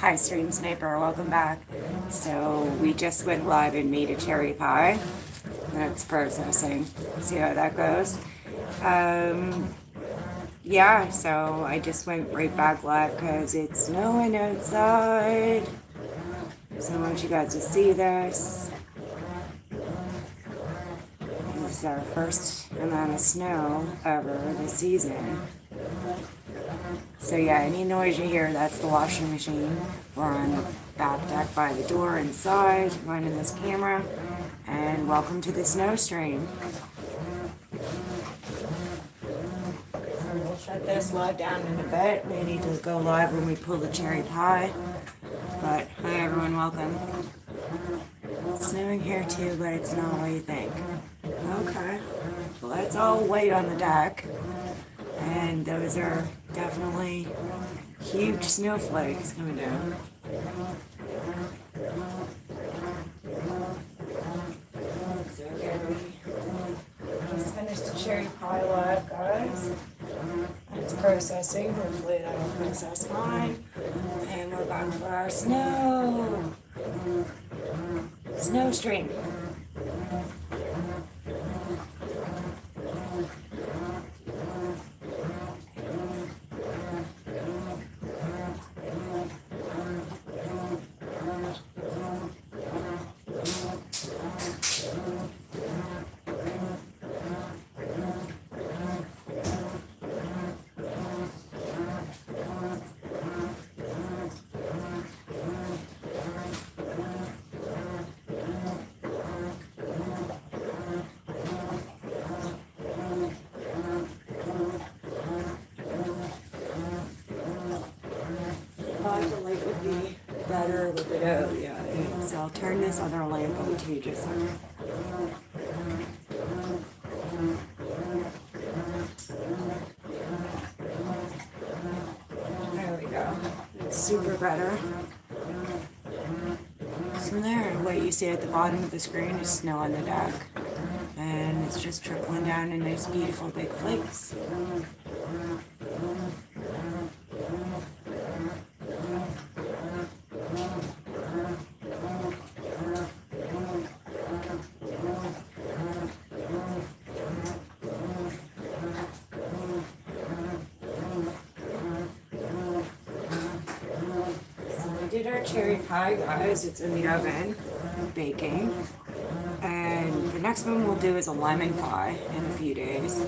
Hi, Stream Sniper, welcome back. So we just went live and made a cherry pie. That's processing. See how that goes. Yeah, so I just went right back live because it's snowing outside. So I want you guys to see this. This is our first amount of snow ever this season. So yeah, any noise you hear, that's the washing machine. We're on the back deck by the door inside, running this camera. And welcome to the snow stream. We'll shut this live down in a bit. We need to go live when we pull the cherry pie. But hi everyone, welcome. It's snowing here too, but it's not what you think. Okay. Well, that's all white on the deck. And those are definitely huge snowflakes coming down. So again, we just finished the cherry pie live, guys. It's processing. Hopefully that'll process fine. And we're back for our snow stream. The light would be better with it out, yeah. So I'll turn this other lamp on too, just so. There we go. It's super better. So there, what you see at the bottom of the screen is snow on the deck. And it's just trickling down in nice beautiful big flakes. Did our cherry pie, guys. It's in the oven, baking. And the next one we'll do is a lemon pie in a few days.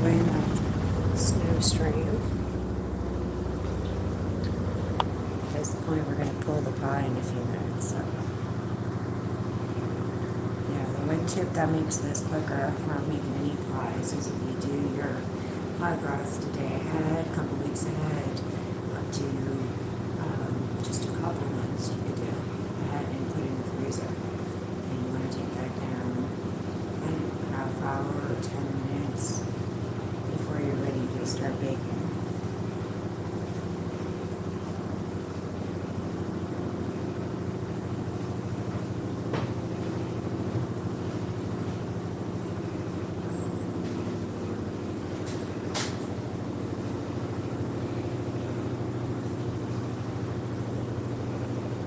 enjoying the snow stream. At this point, we're going to pull the pie in a few minutes. So. Yeah, the one tip that makes this quicker for making any pies is if you do your pie crust a day ahead, a couple weeks ahead, up to just a couple months you could do ahead and put it in the freezer. And you want to take that down in a half hour or 10 minutes before you're ready to start baking.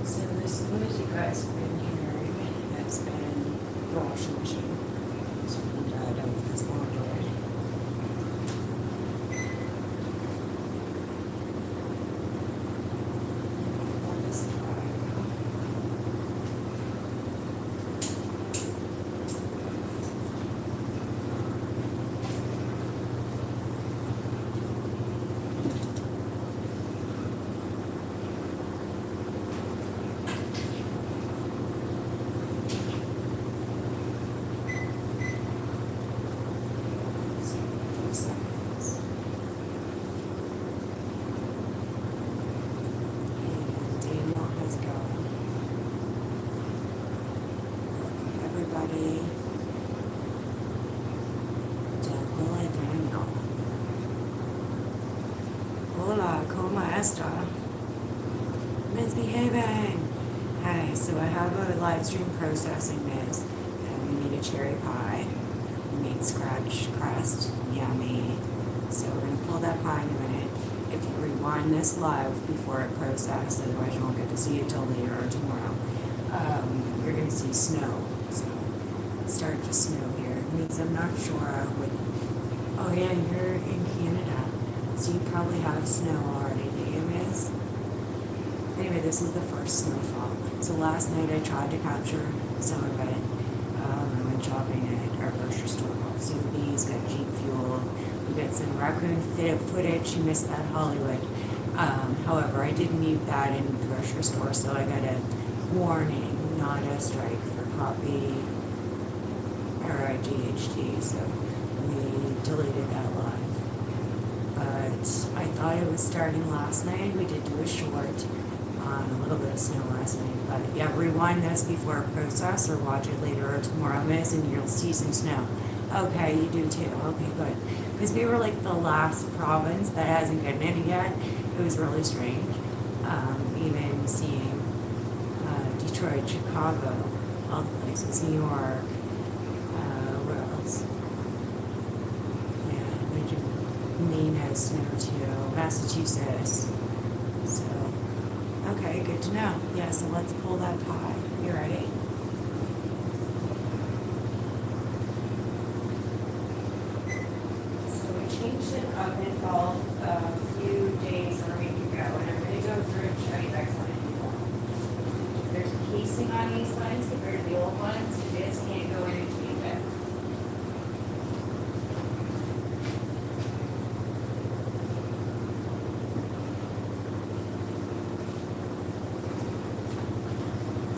So this smoothie you guys have been hearing has been the washing machine. So we died out with this laundry. On this side. Seconds. And Daniel has gone. Everybody, Hola Daniel. Hola, ¿cómo está? Misbehaving. Hi, so I have a live stream processing this, and we made a cherry pie. We made scratch crust, yummy. So we're gonna pull that pie in a minute. If you rewind this live before it processed, otherwise you won't get to see it till later or tomorrow. You're gonna see snow. So it started to snow here. It means I'm not sure what. Oh yeah, you're in Canada, so you probably have snow already, do you, Miss? Anyway, this is the first snowfall. So last night I tried to capture some of it. I went shopping at our grocery store called Sotheby's, got Jeep Fuel. We got some raccoon footage. You missed that, Hollywood. However, I did mute that in the grocery store, so I got a warning, not a strike for copy or GHT. So we deleted that live. But I thought it was starting last night. We did do a short on a little bit of snow last night. But yeah, rewind this before it process or watch it later or tomorrow, Miss, and you'll see some snow. Okay, you do too. Okay, good. Because we were like the last province that hasn't gotten it yet. It was really strange. Even seeing Detroit, Chicago, all the places, New York, where else? Yeah, Maine has snow too, Massachusetts. So, okay, good to know. Yeah, so let's pull that pie. You ready? So we changed it up in bulk a few days or a week ago, and I'm going to go through and show you guys what I do. There's a casing on these ones compared to the old ones. You just can't go in and change it.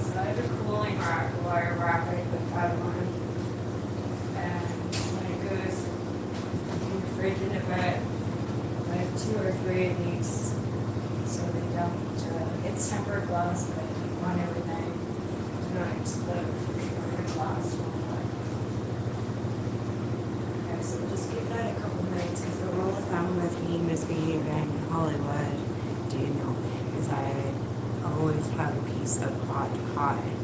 So I have a cooling wire bracket with that one. And when it goes in the fridge in a bit, I have 2 or 3 of these so they don't, it's tempered glass, but you want everything to not explode for sure. The glass will not. Okay, so we'll just give that a couple minutes because the rule of thumb with me misbehaving in Hollywood, do you know, is I always have a piece of hot pie.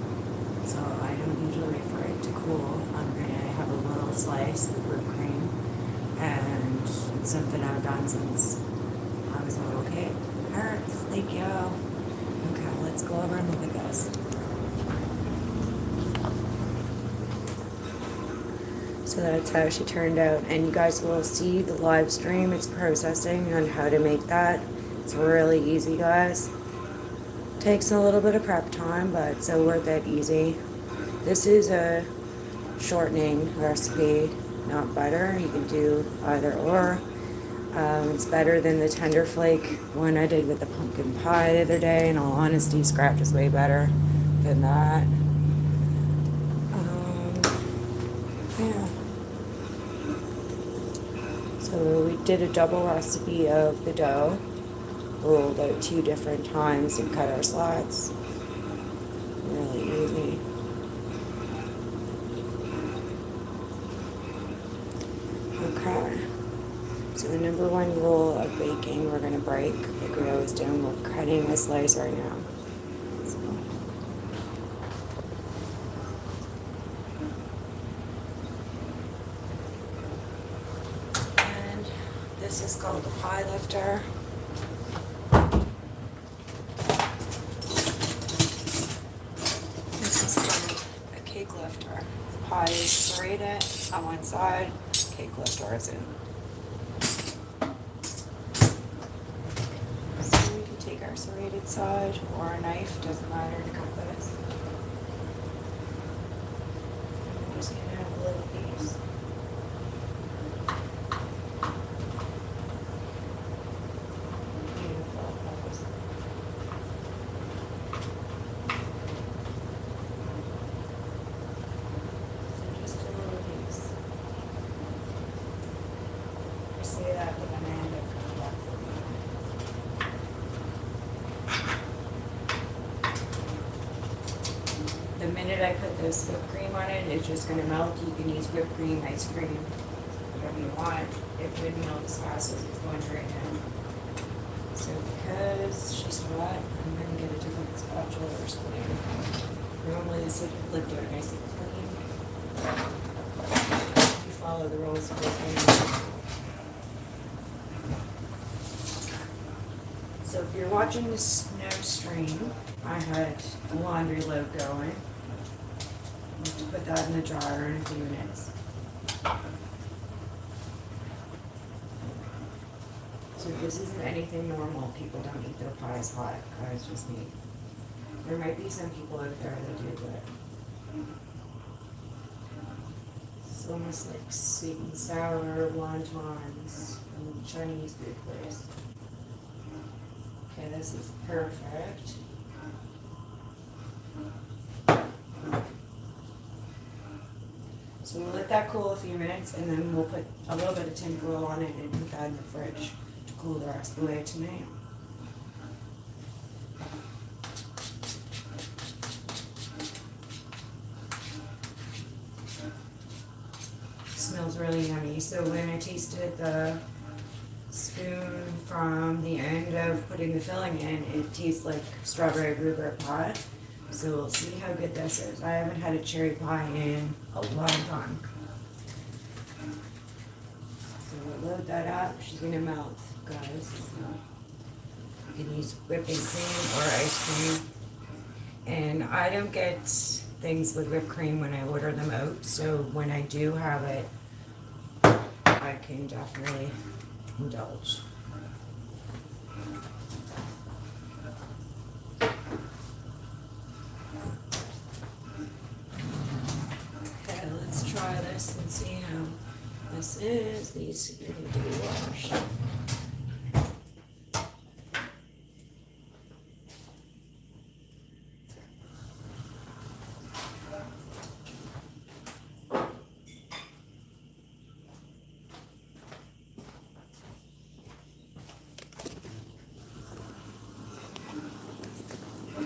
So I don't usually wait for it to cool. I'm going to have a little slice of whipped cream, and it's something I've done since I was a little kid. Hurts, thank you. Okay, let's go over and look at this. So that's how she turned out, and you guys will see the live stream. It's processing on how to make that. It's really easy, guys. Takes a little bit of prep time, but so worth it. Easy. This is a shortening recipe. not butter. You can do either or. It's better than the tender flake one I did with the pumpkin pie the other day. In all honesty, scratch is way better than that. Yeah. So we did a double recipe of the dough, rolled out 2 different times and cut our slats. Really easy. Okay. So the number 1 rule of baking we're going to break, like we always do, and we're cutting a slice right now. So. And this is called the pie lifter. This is called a cake lifter. The pie is serrated on one side, cake lifter is in. Take our serrated side or a knife, doesn't matter, to cut this. I'm just going to have a little piece. Beautiful. So just a little piece. I say that, but then I end up coming back for me. The minute I put this whipped cream on it, it's just going to melt. You can use whipped cream, ice cream, whatever you want. It would melt as fast as it's going right now. So because she's hot, I'm going to get a different spatula or spoon. Normally this would lift out nice and clean. You follow the rules of cooking. So if you're watching the snow stream, I had a laundry load going. I'm going to put that in the dryer in a few minutes. So this isn't anything normal. People don't eat their pies hot. Guys, just me. There might be some people out there that do, but it's almost like sweet and sour wontons from a Chinese food place. Okay, this is perfect. So we'll let that cool a few minutes, and then we'll put a little bit of tin foil on it and put that in the fridge to cool the rest of the way tonight. Smells really yummy. So when I tasted the spoon from the end of putting the filling in, it tastes like strawberry blueberry pie. So we'll see how good this is. I haven't had a cherry pie in a long time. So we'll load that up. She's gonna melt, guys. You can use whipping cream or ice cream. And I don't get things with whipped cream when I order them out. So when I do have it, I can definitely indulge. Okay, let's try this and see how this is. These need to be washed.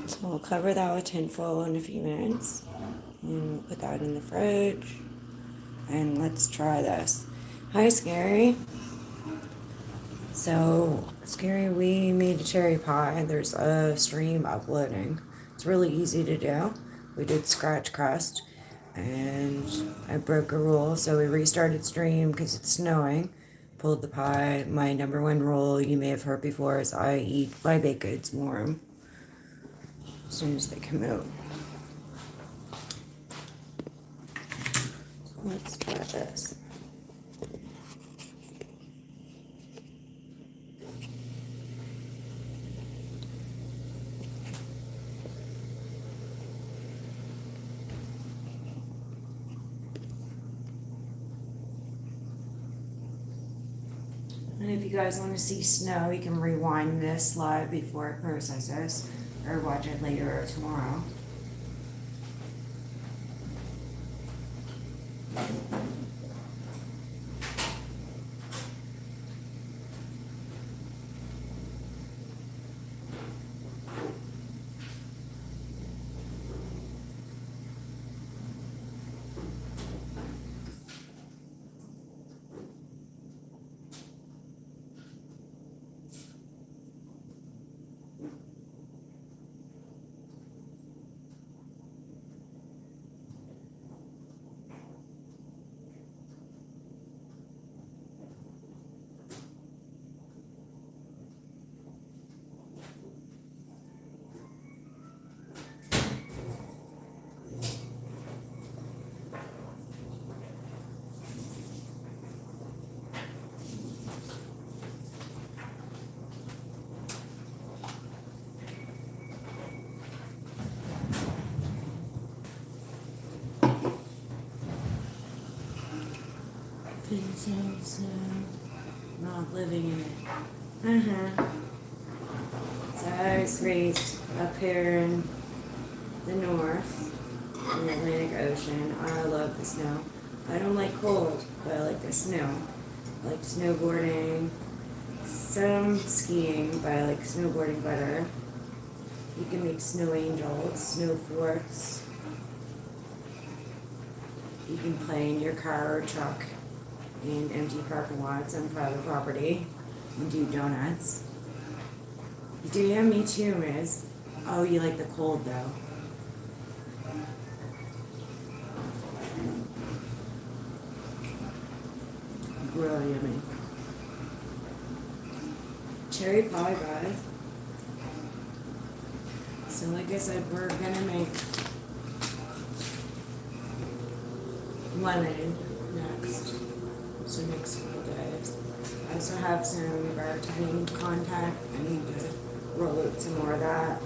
So we'll cover that with tin foil in a few minutes. And we'll put that in the fridge. And let's try this. Hi, Scary. So, Scary, we made a cherry pie. There's a stream uploading. It's really easy to do. We did scratch crust. And I broke a rule, so we restarted stream because it's snowing. Pulled the pie. My number 1 rule, you may have heard before, is I eat my baked goods warm as soon as they come out. So let's try this. And if you guys want to see snow, you can rewind this live before it processes, or watch it later or tomorrow. Vincent's not living in it. So I was raised up here in the north, in the Atlantic Ocean. I love the snow. I don't like cold, but I like the snow. I like snowboarding, some skiing, but I like snowboarding better. You can make snow angels, snow forts. You can play in your car or truck in empty parking lots on private property and do donuts. Yeah, me too, Miz. Oh, you like the cold though. Really yummy. Cherry pie, guys. So like I said, we're gonna make lemon next. So next couple days. I also have some bartending content. I need to roll out some more of that.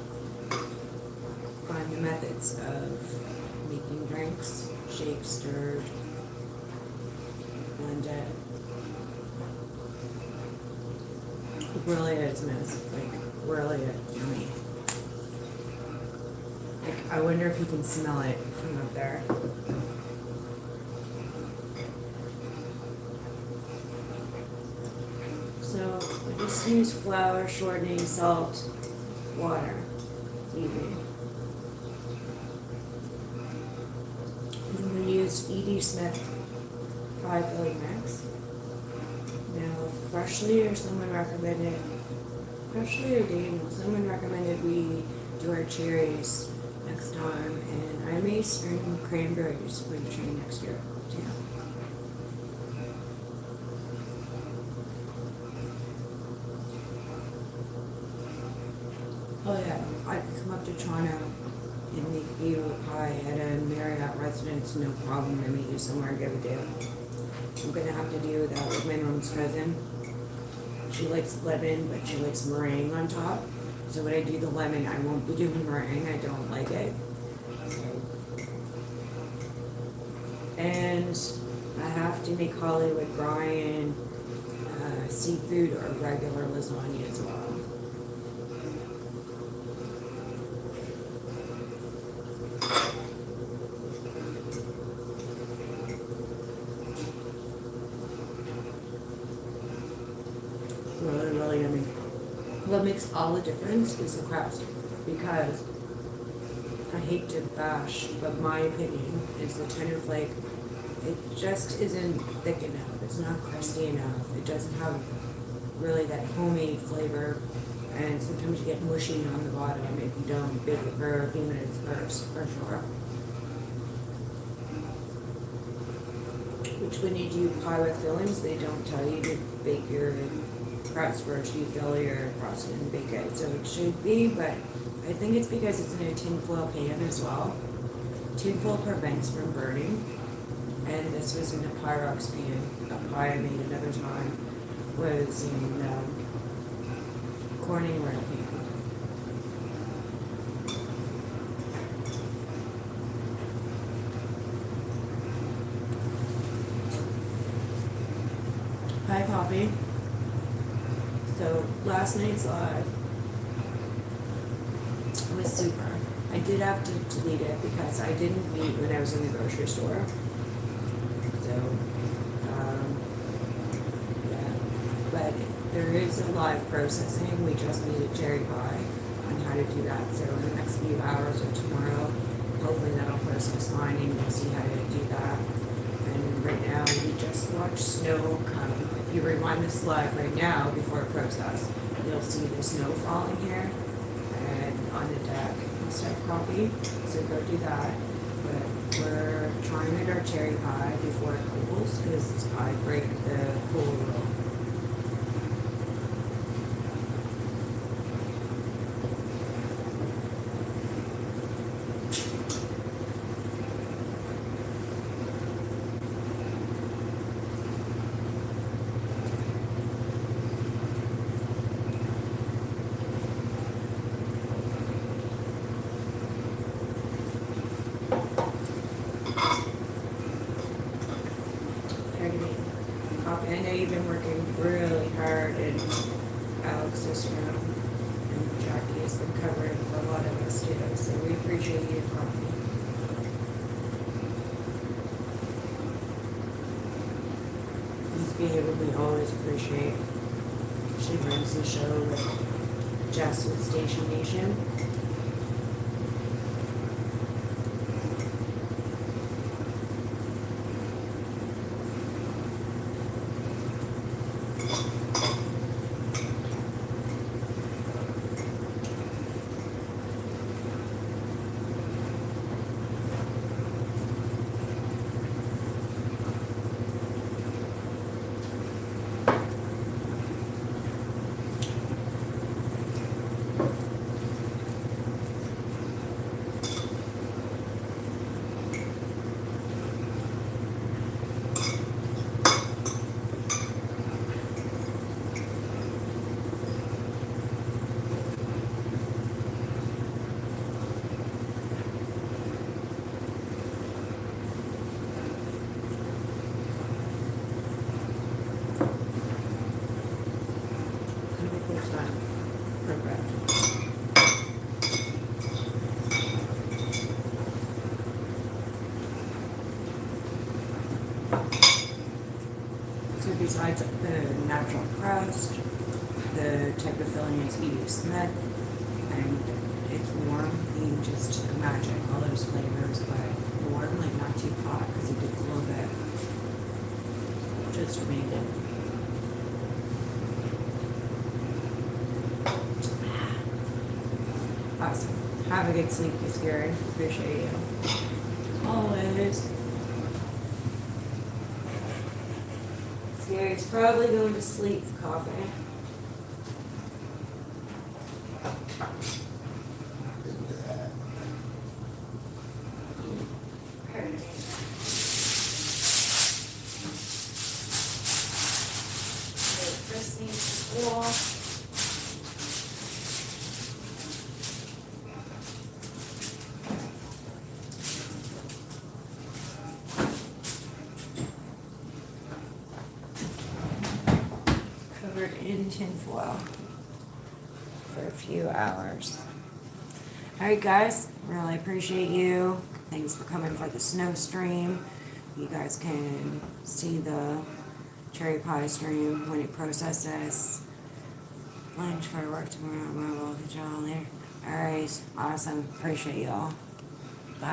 Find the methods of making drinks, shake, stirred, blend it. Really is, Miss. Like, really yummy. Like, I wonder if you can smell it from up there. So, I just use flour, shortening, salt, water. Easy. I'm going to use E.D. Smith pie filling mix. Now, freshly or someone recommended, freshly or Daniel, someone recommended we do our cherries next time, and I may string cranberries for the tree next year too. Oh yeah, I could come up to Toronto and make you a pie at a Marriott residence, no problem. I meet you somewhere, give a deal. I'm gonna have to do that with my mom's cousin. She likes lemon, but she likes meringue on top. So when I do the lemon, I won't be doing meringue. I don't like it. And I have to make Hollywood Brian seafood or regular lasagna as well. Really yummy. What makes all the difference is the crust, because I hate to bash, but my opinion is the tender flake, it just isn't thick enough. It's not crusty enough. It doesn't have really that homemade flavor, and sometimes you get mushy on the bottom if you don't bake it for a few minutes first, for sure. Which when you do pie with fillings, they don't tell you to bake your crust first. You fill your crust and bake it. So it should be, but I think it's because it's in a tinfoil pan as well. Tinfoil prevents from burning. And this was in a Pyrex pan. A pie I made another time was in Corning ware pan. Hi, Poppy. So last night's live was super. I did have to delete it because I didn't eat when I was in the grocery store. So, yeah. But there is a live processing. We just need a cherry pie on how to do that. So in the next few hours or tomorrow, hopefully that'll process fine and you'll see how to do that. And right now we just watch snow come. If you rewind this live right now before it processes, you'll see the snow falling here and on the deck instead of coffee. So go do that. But we're trying to get our cherry pie before it cools because I break the cool rule. I know you've been working really hard in Alex's room, and Jackie has been covering for a lot of us too, so we appreciate you, Coffee. These behavior we always appreciate. She runs the show with Jess with Station Nation. So besides the natural crust, the type of filling is E.D. Smith, and it's warm. You just imagine all those flavors, but warm, like not too hot, because it gets a little bit just amazing. Awesome. Have a good sleep, Miss Gary. Appreciate you. Always. Gary's probably going to sleep, Coffee. Chris needs to walk. In tinfoil for a few hours. Alright guys, really appreciate you. Thanks for coming for the snow stream. You guys can see the cherry pie stream when it processes. Lunch for work tomorrow. We'll catch y'all later. Alright, awesome. Appreciate y'all.